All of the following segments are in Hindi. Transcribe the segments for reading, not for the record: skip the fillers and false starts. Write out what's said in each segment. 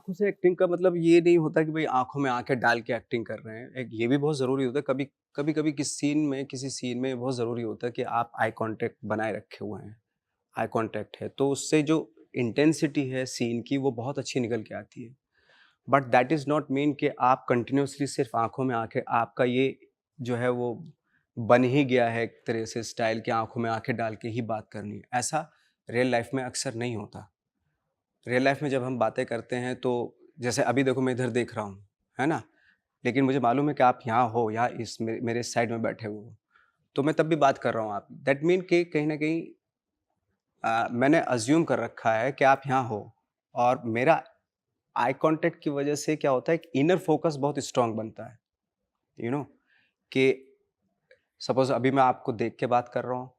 आँखों से एक्टिंग का मतलब ये नहीं होता कि भाई आँखों में आँखें डाल के एक्टिंग कर रहे हैं। एक ये भी बहुत ज़रूरी होता है, कभी-कभी किसी सीन में बहुत ज़रूरी होता है कि आप आई कॉन्टैक्ट बनाए रखे हुए हैं। आई कॉन्टैक्ट है, तो उससे जो इंटेंसिटी है सीन की वो बहुत अच्छी निकल के आती है। But that is not mean कि आप कंटिन्यूअसली सिर्फ़ आँखों में आँखें आपका ये जो है वो बन ही गया है एक तरह से स्टाइल कि आँखों में आँखें डाल के ही बात करनी है। ऐसा रियल लाइफ़ में अक्सर नहीं होता। रियल लाइफ में जब हम बातें करते हैं तो जैसे अभी देखो मैं इधर देख रहा हूँ, है ना? लेकिन मुझे मालूम है कि आप यहाँ हो या इस मेरे साइड में बैठे हुए हो, तो मैं तब भी बात कर रहा हूँ आप दैट मीन कि कहीं न कहीं मैंने अज़्यूम कर रखा है कि आप यहाँ हो और मेरा आई कॉन्टैक्ट की वजह से क्या होता है एक इनर फ़ोकस बहुत स्ट्रॉन्ग बनता है, यू नो कि सपोज़ अभी मैं आपको देख के बात कर रहा हूँ,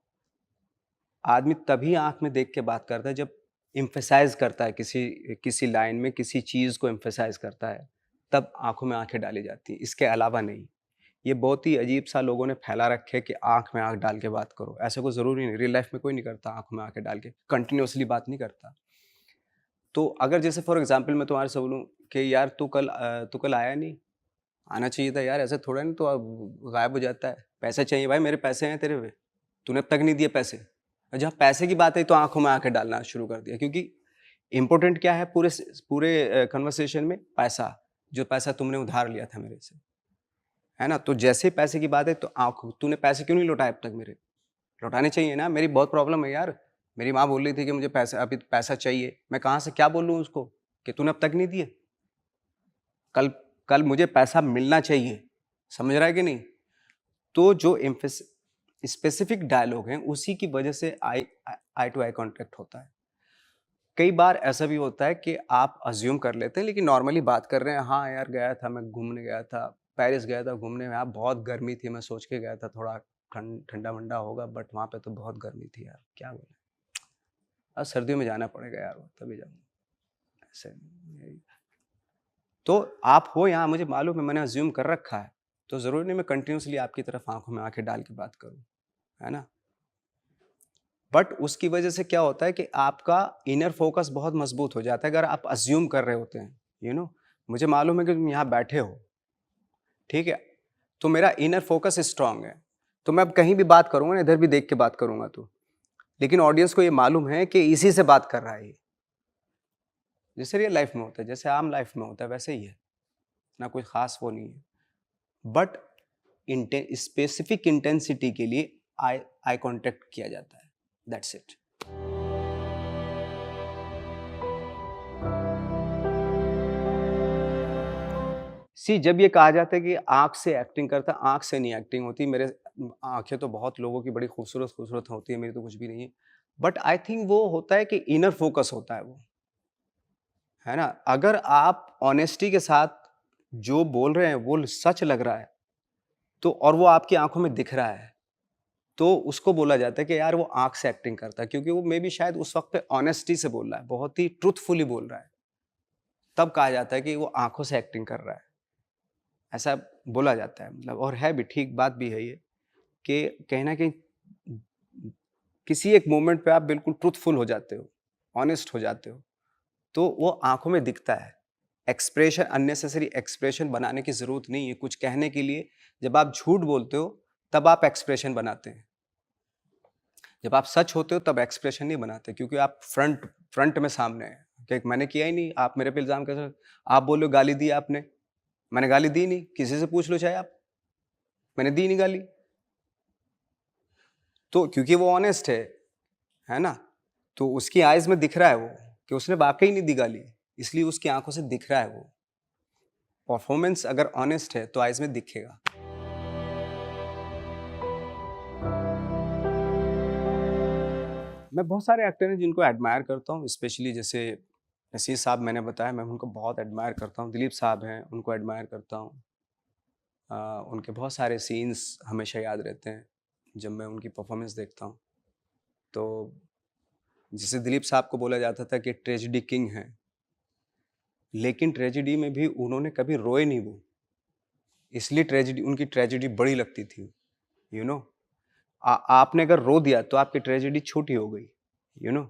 आदमी तभी आँख में देख के बात करता है जब एम्फसाइज़ करता है किसी किसी लाइन में किसी चीज़ को एम्फसाइज़ करता है, तब आँखों में आँखें डाली जाती हैं, इसके अलावा नहीं। ये बहुत ही अजीब-सा लोगों ने फैला रखे है कि आँख में आँख डाल के बात करो, ऐसा कोई ज़रूरी नहीं, रियल लाइफ़ में कोई नहीं करता आँखों में आँखें डाल के, कंटीन्यूअसली बात नहीं करता। तो अगर जैसे फॉर एग्ज़ाम्पल मैं तुम्हारे से बोलूँ कि यार तू कल आया नहीं? आना चाहिए था यार, ऐसे थोड़ा ना तू गायब हो जाता है। पैसे चाहिए भाई, मेरे पैसे हैं तेरे पे, तूने अब तक नहीं दिए पैसे। और जहाँ पैसे की बात आई तो आँखों में आँखें डालना शुरू कर दिया क्योंकि इम्पोर्टेंट क्या है पूरे कन्वर्सेशन में पैसा, जो पैसा तुमने उधार लिया था मेरे से, है ना? तो जैसे ही पैसे की बात है तो आँख तूने पैसे क्यों नहीं लौटाए अब तक मेरे? लौटाने चाहिए ना, मेरी बहुत प्रॉब्लम है यार। मेरी माँ बोल रही थी कि मुझे पैसा अभी पैसा चाहिए, मैं कहाँ से क्या बोलूँ उसको कि तूने अब तक नहीं दिए? कल कल मुझे पैसा मिलना चाहिए, समझ रहा है कि नहीं? तो जो स्पेसिफिक डायलॉग हैं उसी की वजह से आई टू आई कॉन्टैक्ट होता है। कई बार ऐसा भी होता है कि आप अज्यूम कर लेते हैं लेकिन नॉर्मली बात कर रहे हैं, हाँ यार गया था, मैं घूमने गया था, पेरिस गया था घूमने में, यार बहुत गर्मी थी, मैं सोच के गया था थोड़ा ठंडा वंडा होगा बट वहाँ पे तो बहुत गर्मी थी यार, क्या बोले। अब सर्दियों में जाना पड़ेगा यार, तभी जाऊँगा ऐसे। तो आप हो यहाँ, मुझे मालूम है, मैंने अज्यूम कर रखा है, तो ज़रूरी नहीं मैं कंटिन्यूअसली आपकी तरफ आँखों में आँखें डाल के बात करूँ, है ना? बट उसकी वजह से क्या होता है कि आपका इनर फोकस बहुत मजबूत हो जाता है अगर आप अज्यूम कर रहे होते हैं, मुझे मालूम है कि तुम यहाँ बैठे हो, ठीक है? तो मेरा इनर फोकस स्ट्रांग है, तो मैं अब कहीं भी बात करूँगा ना, इधर भी देख के बात करूँगा तो, लेकिन ऑडियंस को ये मालूम है कि इसी से बात कर रहा है ये। जैसे रियल लाइफ में होता है, जैसे आम लाइफ में होता है वैसे ही है, ना कोई खास वो नहीं है। बट स्पेसिफिक इंटेंसिटी के लिए आई आई कॉन्टेक्ट किया जाता है, दैट्स इट। सी जब ये कहा जाता है कि आँख से एक्टिंग करता है, आँख से नहीं एक्टिंग होती। मेरे आँखें तो बहुत लोगों की बड़ी खूबसूरत-खूबसूरत होती है, मेरी तो कुछ भी नहीं है। बट आई थिंक वो होता है कि इनर फ़ोकस होता है वो, है ना? अगर आप ऑनेस्टी के साथ जो बोल रहे हैं वो सच लग रहा है, तो और वो आपकी आँखों में दिख रहा है, तो उसको बोला जाता है कि यार वो आँख से एक्टिंग करता है क्योंकि वो मेबी शायद उस वक़्त पे ऑनेस्टी से बोल रहा है, बहुत ही ट्रुथफुली बोल रहा है। तब कहा जाता है कि वो आँखों से एक्टिंग कर रहा है। ऐसा बोला जाता है मतलब, और है भी, ठीक बात भी है ये कि कहीं न कहीं किसी एक मोमेंट पे आप बिल्कुल ट्रुथफुल हो जाते हो, ऑनेस्ट हो जाते हो, तो वो आँखों में दिखता है। एक्सप्रेशन, अननेसेसरी एक्सप्रेशन बनाने की ज़रूरत नहीं है कुछ कहने के लिए। जब आप झूठ बोलते हो, तब आप एक्सप्रेशन बनाते हैं। जब आप सच होते हो तब एक्सप्रेशन नहीं बनाते क्योंकि आप फ्रंट फ्रंट में सामने हैं कि मैंने किया ही नहीं, आप मेरे पे इल्ज़ाम कैसे, आप बोल रहे हो गाली दी आपने, मैंने गाली दी नहीं, किसी से पूछ लो चाहे आप, मैंने दी नहीं गाली। तो क्योंकि वो ऑनेस्ट है ना? तो उसकी आइज़ में दिख रहा है वो कि उसने वाक़ई नहीं दी गाली, इसलिए उसकी आँखों से दिख रहा है वो। परफॉर्मेंस अगर ऑनेस्ट है तो आइज़ में दिखेगा। मैं बहुत सारे एक्टर हैं जिनको एडमायर करता हूँ, स्पेशली जैसे नसीर साहब मैंने बताया, मैं उनको बहुत एडमायर करता हूँ। दिलीप साहब हैं, उनको एडमायर करता हूँ। अ, उनके बहुत सारे सीन्स हमेशा याद रहते हैं, जब मैं उनकी परफॉर्मेंस देखता हूँ। तो जैसे दिलीप साहब को बोला जाता था कि ट्रेजेडी किंग हैं, लेकिन ट्रेजेडी में भी उन्होंने कभी रोए नहीं वो, इसलिए ट्रेजेडी उनकी ट्रेजेडी बड़ी लगती थी, यू नो। आपने अगर रो दिया तो आपकी ट्रेजेडी छोटी हो गई, यू नो।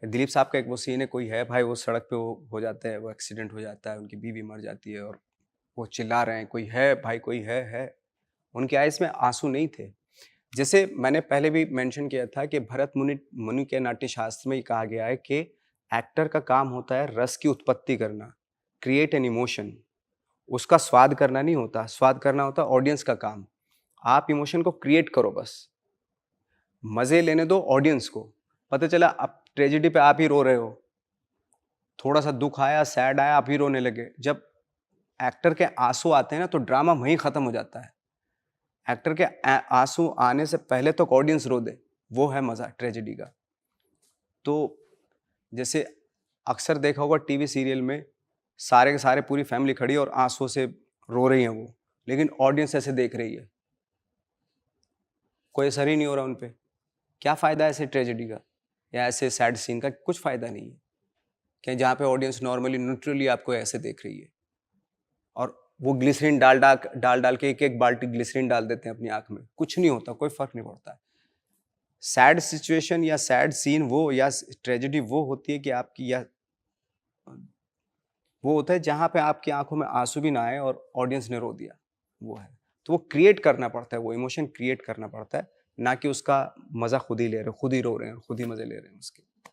दिलीप साहब का एक वो सीन है, कोई है भाई, वो सड़क पे वो हो जाता है, वो एक्सीडेंट हो जाता है, उनकी बीवी मर जाती है और वो चिल्ला रहे हैं, कोई है भाई, कोई है। उनकी आइज़ में आँसू नहीं थे। जैसे मैंने पहले भी मेंशन किया था कि भरत मुनि मुनि के नाट्य शास्त्र में ये कहा गया है कि एक्टर का काम होता है रस की उत्पत्ति करना, क्रिएट एन इमोशन। उसका स्वाद करना नहीं होता, स्वाद करना होता है ऑडियंस का काम। आप इमोशन को क्रिएट करो बस। मज़े लेने दो ऑडियंस को। पता चला अब ट्रेजेडी पे आप ही रो रहे हो, थोड़ा-सा दुःख आया, सैड आया, आप ही रोने लगे। जब एक्टर के आँसू आते हैं ना, तो ड्रामा वहीं खत्म हो जाता है। एक्टर के आँसू आने से पहले तक ऑडियंस रो दे, वो है मज़ा ट्रेजेडी का। तो जैसे अक्सर देखा होगा टीवी सीरियल में, सारे के सारे पूरी फैमिली खड़ी है और आँसू से रो रही हैं वो, लेकिन ऑडियंस ऐसे देख रही है। कोई असर ही नहीं हो रहा उन पे। क्या फ़ायदा है ऐसे ट्रेजेडी का या ऐसे सैड सीन का? कुछ फ़ायदा नहीं है। कि जहाँ पे ऑडियंस नॉर्मली न्यूट्रली आपको ऐसे देख रही है और वो ग्लिसरीन डाल के एक-एक बाल्टी ग्लिसरीन डाल देते हैं अपनी आँख में। कुछ नहीं होता, कोई फ़र्क नहीं पड़ता है। सैड सिचुएशन या सैड सीन वो या ट्रेजेडी वो होती है कि आपकी या वो होता है जहाँ पे आपकी आँखों में आँसू भी ना आए और ऑडियंस ने रो दिया, वो है। तो वो क्रिएट करना पड़ता है, वो इमोशन क्रिएट करना पड़ता है, ना कि उसका मज़ा खुद ही ले रहे हो, खुद ही रो रहे हैं, खुद ही मज़े ले रहे हैं उसके।